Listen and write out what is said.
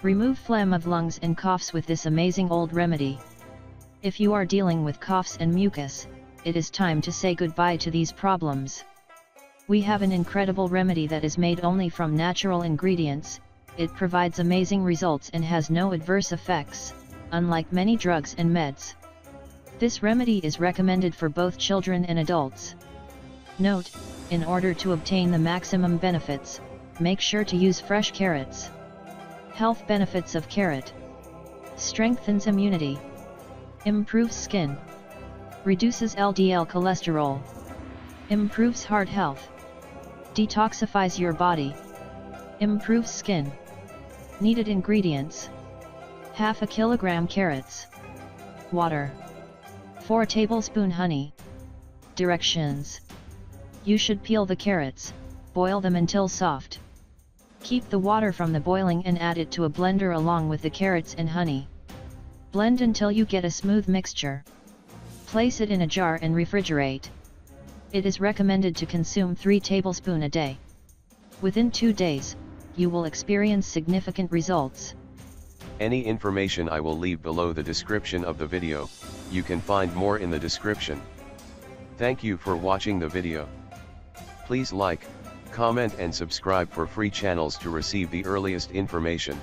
Remove phlegm of lungs and coughs with this amazing old remedy. If you are dealing with coughs and mucus, it is time to say goodbye to these problems. We have an incredible remedy that is made only from natural ingredients. It provides amazing results and has no adverse effects, unlike many drugs and meds. This remedy is recommended for both children and adults. Note: in order to obtain the maximum benefits, make sure to use fresh carrots. Health benefits of carrot: strengthens immunity, improves skin, reduces LDL cholesterol, improves heart health, detoxifies your body, improves skin. Needed ingredients: half a kilogram carrots, water, 4 tablespoons honey. Directions: you should peel the carrots, boil them until soft. Keep the water from the boiling and add it to a blender along with the carrots and honey. Blend until you get a smooth mixture. Place it in a jar and refrigerate. It is recommended to consume 3 tablespoons a day. Within 2 days, you will experience significant results. Any information I will leave below the description of the video. You can find more in the description. Thank you for watching the video. Please like, comment and subscribe for free channels to receive the earliest information.